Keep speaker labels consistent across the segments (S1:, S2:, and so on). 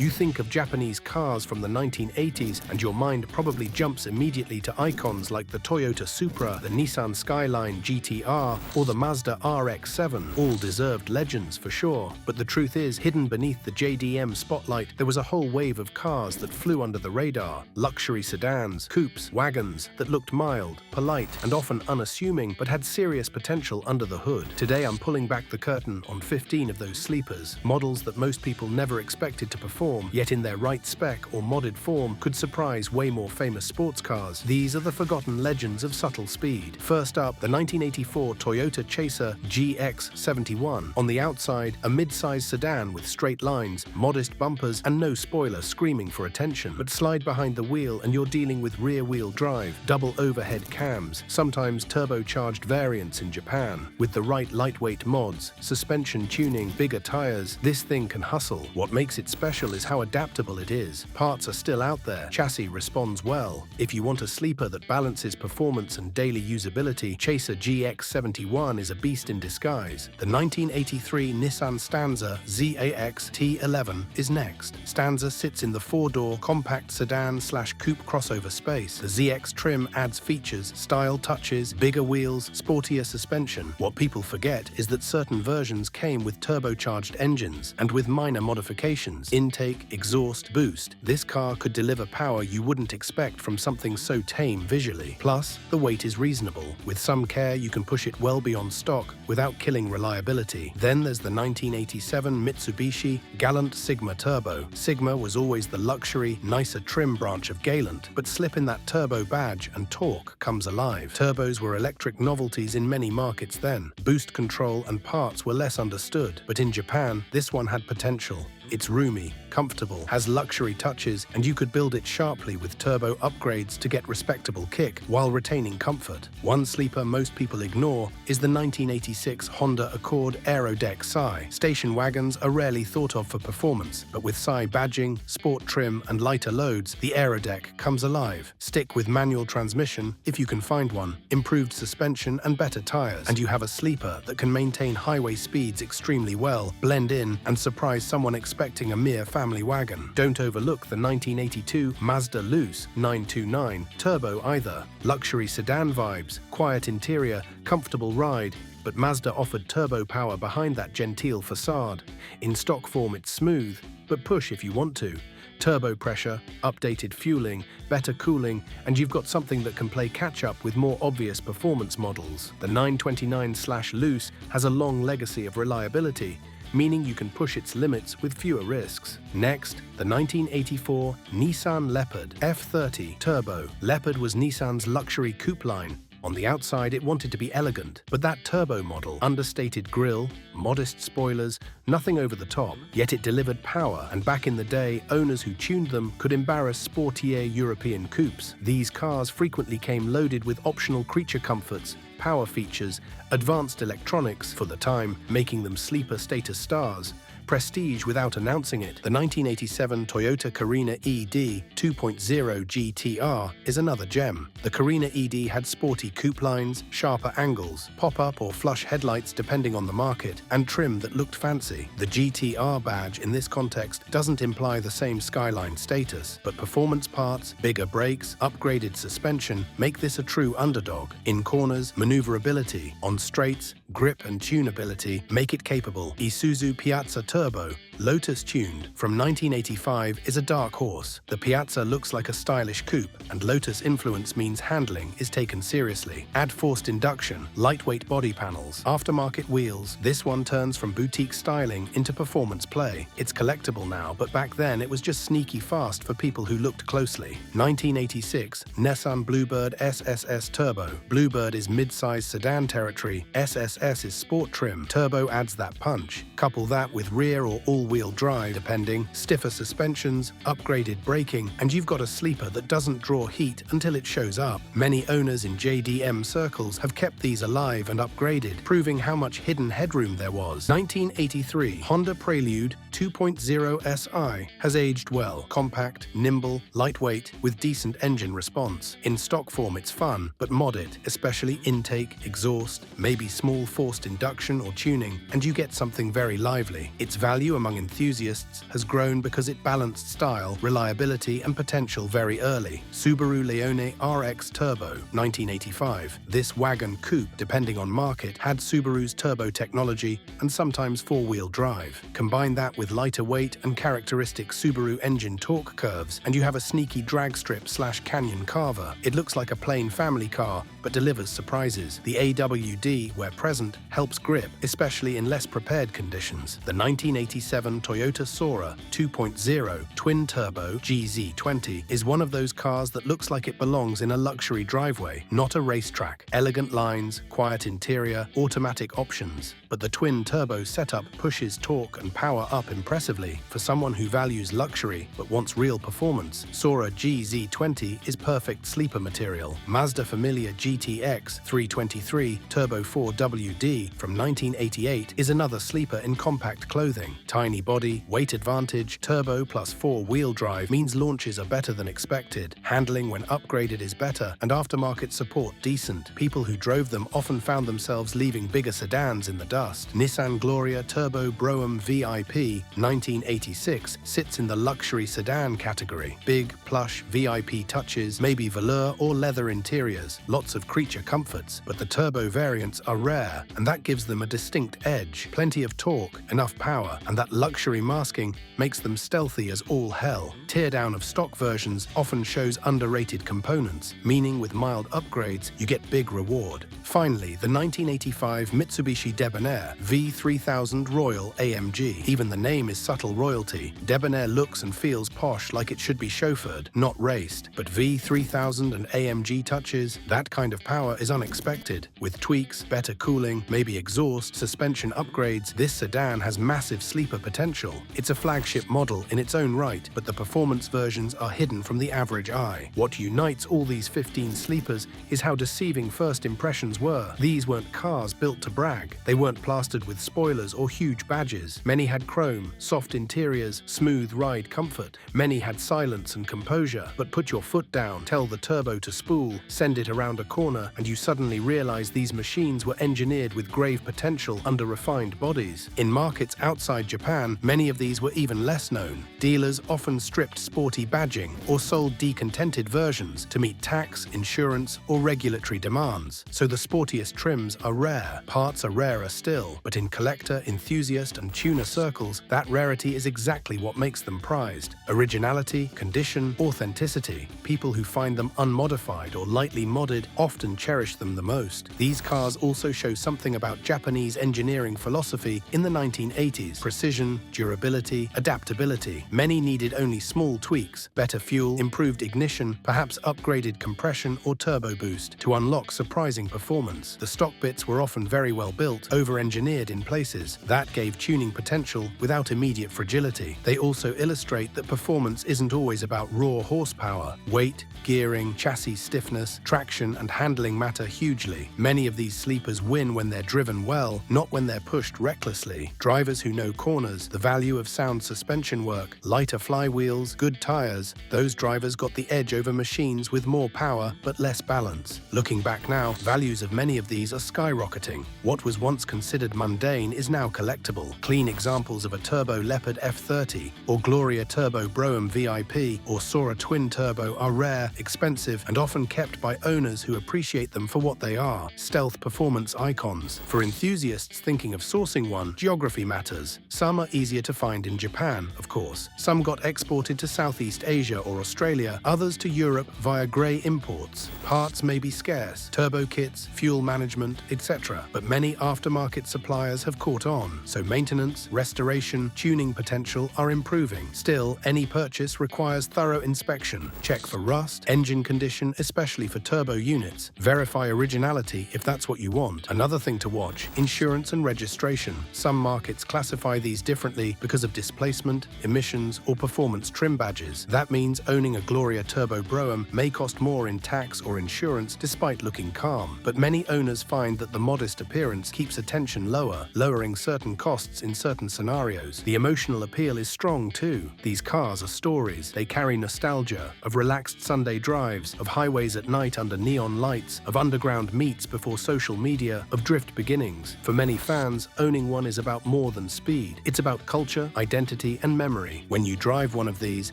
S1: You think of Japanese cars from the 1980s and your mind probably jumps immediately to icons like the Toyota Supra, the Nissan Skyline GTR, or the Mazda RX-7, all deserved legends for sure. But the truth is, hidden beneath the JDM spotlight, there was a whole wave of cars that flew under the radar. Luxury sedans, coupes, wagons that looked mild, polite, and often unassuming, but had serious potential under the hood. Today I'm pulling back the curtain on 15 of those sleepers, models that most people never expected to perform, yet in their right spec or modded form could surprise way more famous sports cars. These are the forgotten legends of subtle speed. First up, the 1984 Toyota Chaser GX71. On the outside, a mid-size sedan with straight lines, modest bumpers, and no spoiler screaming for attention. But slide behind the wheel and you're dealing with rear-wheel drive, double overhead cams, sometimes turbocharged variants in Japan. With the right lightweight mods, suspension tuning, bigger tires, this thing can hustle. What makes it special is how adaptable it is. Parts are still out there, chassis responds well. If you want a sleeper that balances performance and daily usability, Chaser GX71 is a beast in disguise. The 1983 Nissan Stanza ZAX T11 is next. Stanza sits in the four-door compact sedan/coupe crossover space. The ZX trim adds features, style touches, bigger wheels, sportier suspension. What people forget is that certain versions came with turbocharged engines and with minor modifications: intake, exhaust, boost. This car could deliver power you wouldn't expect from something so tame visually. Plus, the weight is reasonable. With some care, you can push it well beyond stock without killing reliability. Then there's the 1987 Mitsubishi Galant Sigma Turbo. Sigma was always the luxury, nicer trim branch of Galant, but slip in that turbo badge and torque comes alive. Turbos were electric novelties in many markets then. Boost control and parts were less understood, but in Japan, this one had potential. It's roomy, comfortable, has luxury touches, and you could build it sharply with turbo upgrades to get respectable kick while retaining comfort. One sleeper most people ignore is the 1986 Honda Accord Aerodeck Psi. Station wagons are rarely thought of for performance, but with Psi badging, sport trim, and lighter loads, the Aerodeck comes alive. Stick with manual transmission if you can find one, improved suspension, and better tires, and you have a sleeper that can maintain highway speeds extremely well, blend in, and surprise someone expecting a mere family wagon. Don't overlook the 1982 Mazda Luce 929 Turbo either. Luxury sedan vibes, quiet interior, comfortable ride, but Mazda offered turbo power behind that genteel facade. In stock form it's smooth, but push if you want to. Turbo pressure, updated fueling, better cooling, and you've got something that can play catch-up with more obvious performance models. The 929/Luce has a long legacy of reliability, meaning you can push its limits with fewer risks. Next, the 1984 Nissan Leopard F30 Turbo. Leopard was Nissan's luxury coupe line. On the outside, it wanted to be elegant, but that turbo model, understated grille, modest spoilers, nothing over the top, yet it delivered power, and back in the day, owners who tuned them could embarrass sportier European coupes. These cars frequently came loaded with optional creature comforts, power features, advanced electronics for the time, making them sleeper status stars. Prestige without announcing it. The 1987 Toyota Carina ED 2.0 GTR is another gem. The Carina ED had sporty coupe lines, sharper angles, pop-up or flush headlights depending on the market, and trim that looked fancy. The GTR badge in this context doesn't imply the same Skyline status, but performance parts, bigger brakes, upgraded suspension make this a true underdog. In corners, maneuverability. On straights, grip and tunability make it capable. Isuzu Piazza Turbo, Lotus tuned, from 1985 is a dark horse. The Piazza looks like a stylish coupe, and Lotus influence means handling is taken seriously. Add forced induction, lightweight body panels, aftermarket wheels. This one turns from boutique styling into performance play. It's collectible now, but back then it was just sneaky fast for people who looked closely. 1986 Nissan Bluebird SSS Turbo. Bluebird is mid-size sedan territory, SSS is sport trim. Turbo adds that punch. Couple that with rear or all-wheel drive, depending, stiffer suspensions, upgraded braking, and you've got a sleeper that doesn't draw heat until it shows up. Many owners in JDM circles have kept these alive and upgraded, proving how much hidden headroom there was. 1983 Honda Prelude 2.0 SI has aged well, compact, nimble, lightweight, with decent engine response. In stock form it's fun, but mod it, especially intake, exhaust, maybe small forced induction or tuning, and you get something very lively. Its value among enthusiasts has grown because it balanced style, reliability, and potential very early. Subaru Leone RX Turbo, 1985. This wagon coupe, depending on market, had Subaru's turbo technology and sometimes four-wheel drive. Combine that with lighter weight and characteristic Subaru engine torque curves, and you have a sneaky drag strip / canyon carver. It looks like a plain family car, but delivers surprises. The AWD, where present, helps grip, especially in less prepared conditions. The 1987 Toyota Supra 2.0 twin-turbo GZ20 is one of those cars that looks like it belongs in a luxury driveway, not a racetrack. Elegant lines, quiet interior, automatic options. But the twin-turbo setup pushes torque and power up impressively. For someone who values luxury but wants real performance, Supra GZ20 is perfect sleeper material. Mazda Familia GTX 323 Turbo 4WD from 1988 is another sleeper in compact clothing. Tiny body, weight advantage, turbo plus four-wheel drive means launches are better than expected. Handling when upgraded is better, and aftermarket support decent. People who drove them often found themselves leaving bigger sedans in the dust. Nissan Gloria Turbo Brougham VIP 1986 sits in the luxury sedan category. Big, plush, VIP touches, maybe velour or leather interiors, lots of creature comforts, but the turbo variants are rare, and that gives them a distinct edge. Plenty of torque, enough power, and that luxury masking makes them stealthy as all hell. Teardown of stock versions often shows underrated components, meaning with mild upgrades you get big reward. Finally, the 1985 Mitsubishi Debonair V3000 Royal AMG. Even the name is subtle royalty. Debonair looks and feels posh, like it should be chauffeured, not raced. But V3000 and AMG touches, that kind of power is unexpected. With tweaks, better cooling, maybe exhaust, suspension upgrades, this sedan has massive sleeper potential. It's a flagship model in its own right, but the performance versions are hidden from the average eye. What unites all these 15 sleepers is how deceiving first impressions were. These weren't cars built to brag. They weren't plastered with spoilers or huge badges. Many had chrome, soft interiors, smooth ride comfort. Many had silence and composure. But put your foot down, tell the turbo to spool, send it around a corner, and you suddenly realize these machines were engineered with grave potential under refined bodies. In markets outside Japan, many of these were even less known. Dealers often stripped sporty badging or sold decontented versions to meet tax, insurance, or regulatory demands. So the sportiest trims are rare. Parts are rarer still, but in collector, enthusiast, and tuner circles, that rarity is exactly what makes them prized. Originality, condition, authenticity. People who find them unmodified or lightly modded often cherish them the most. These cars also show something about Japanese engineering philosophy in the 1980s. Precision, durability, adaptability. Many needed only small tweaks, better fuel, improved ignition, perhaps upgraded compression or turbo boost to unlock surprising performance. The stock bits were often very well built, over-engineered in places. That gave tuning potential without immediate fragility. They also illustrate that performance isn't always about raw horsepower. Weight, gearing, chassis stiffness, traction, and handling matter hugely. Many of these sleepers win when they're driven well, not when they're pushed recklessly. Drivers who know corners, the value of sound suspension work, lighter flywheels, good tires, those drivers got the edge over machines with more power but less balance. Looking back now, values of many of these are skyrocketing. What was once considered mundane is now collectible. Clean examples of a Turbo Leopard F30 or Gloria Turbo Brougham VIP or Supra Twin Turbo are rare, expensive, and often kept by owners who appreciate them for what they are, stealth performance icons. For enthusiasts thinking of sourcing one, geography matters. Some are easier to find in Japan, of course. Some got exported to Southeast Asia or Australia, others to Europe via grey imports. Parts may be scarce, turbo kits, fuel management, etc. But many aftermarket suppliers have caught on, so maintenance, restoration, tuning potential are improving. Still, any purchase requires thorough inspection. Check for rust, engine condition, especially for turbo units. Verify originality if that's what you want. Another thing to watch, insurance and registration. Some markets classify these differently because of displacement, emissions, or performance trim badges. That means owning a Gloria Turbo Brougham may cost more in tax or insurance despite looking calm. But many owners find that the modest appearance keeps attention lower, lowering certain costs in certain scenarios. videos. The emotional appeal is strong too. These cars are stories. They carry nostalgia of relaxed Sunday drives, of highways at night under neon lights, of underground meets before social media, of drift beginnings. For many fans, owning one is about more than speed. It's about culture, identity, and memory. When you drive one of these,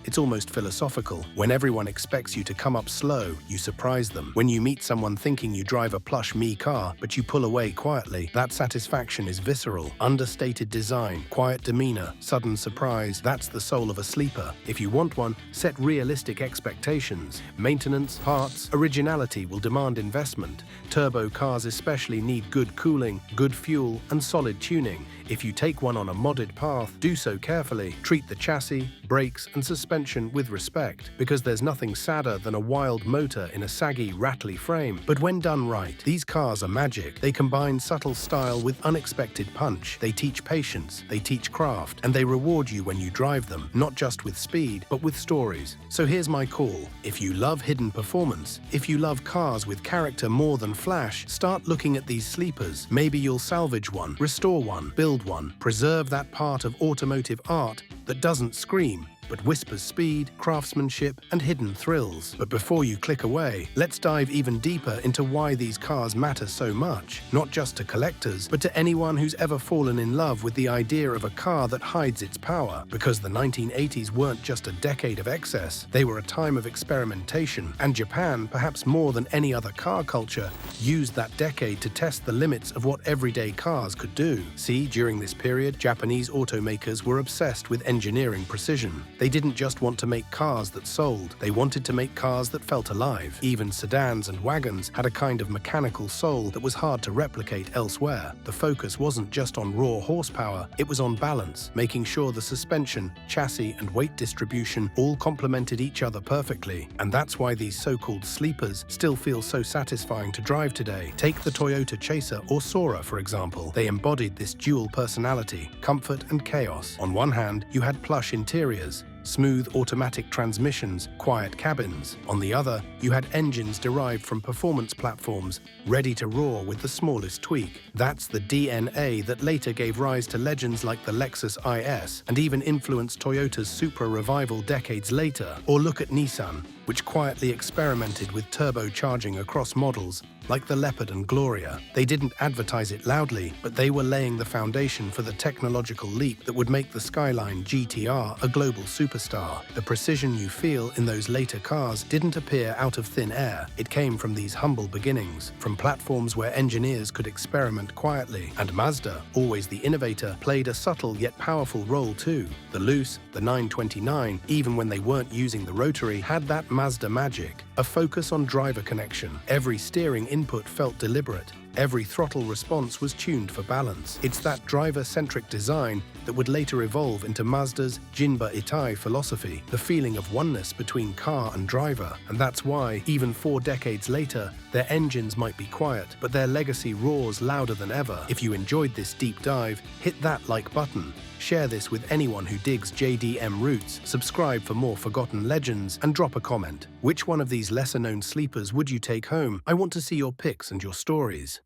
S1: it's almost philosophical. When everyone expects you to come up slow, you surprise them. When you meet someone thinking you drive a plush me car, but you pull away quietly, that satisfaction is visceral. Understated design, quiet demeanor, sudden surprise, that's the soul of a sleeper. If you want one, set realistic expectations. Maintenance, parts, originality will demand investment. Turbo cars especially need good cooling, good fuel, and solid tuning. If you take one on a modded path, do so carefully. Treat the chassis, brakes, and suspension with respect, because there's nothing sadder than a wild motor in a saggy, rattly frame. But when done right, these cars are magic. They combine subtle style with unexpected punch. They teach patience, they teach craft, and they reward you when you drive them, not just with speed, but with stories. So here's my call. If you love hidden performance, if you love cars with character more than flash, start looking at these sleepers. Maybe you'll salvage one, restore one, build one. Preserve that part of automotive art that doesn't scream, but whispers speed, craftsmanship, and hidden thrills. But before you click away, let's dive even deeper into why these cars matter so much, not just to collectors, but to anyone who's ever fallen in love with the idea of a car that hides its power. Because the 1980s weren't just a decade of excess, they were a time of experimentation, and Japan, perhaps more than any other car culture, used that decade to test the limits of what everyday cars could do. See, during this period, Japanese automakers were obsessed with engineering precision. They didn't just want to make cars that sold, they wanted to make cars that felt alive. Even sedans and wagons had a kind of mechanical soul that was hard to replicate elsewhere. The focus wasn't just on raw horsepower, it was on balance, making sure the suspension, chassis, and weight distribution all complemented each other perfectly. And that's why these so-called sleepers still feel so satisfying to drive today. Take the Toyota Chaser or Sora, for example. They embodied this dual personality, comfort and chaos. On one hand, you had plush interiors, smooth automatic transmissions, quiet cabins. On the other, you had engines derived from performance platforms, ready to roar with the smallest tweak. That's the DNA that later gave rise to legends like the Lexus IS, and even influenced Toyota's Supra revival decades later. Or look at Nissan, which quietly experimented with turbocharging across models, like the Leopard and Gloria. They didn't advertise it loudly, but they were laying the foundation for the technological leap that would make the Skyline GTR a global superstar. The precision you feel in those later cars didn't appear out of thin air. It came from these humble beginnings, from platforms where engineers could experiment quietly. And Mazda, always the innovator, played a subtle yet powerful role too. The Luce, the 929, even when they weren't using the rotary, had that Mazda magic, a focus on driver connection. Every steering input felt deliberate. Every throttle response was tuned for balance. It's that driver-centric design that would later evolve into Mazda's Jinba Itai philosophy, the feeling of oneness between car and driver. And that's why, even 4 decades later, their engines might be quiet, but their legacy roars louder than ever. If you enjoyed this deep dive, hit that like button. Share this with anyone who digs JDM roots, subscribe for more forgotten legends, and drop a comment. Which one of these lesser-known sleepers would you take home? I want to see your pics and your stories.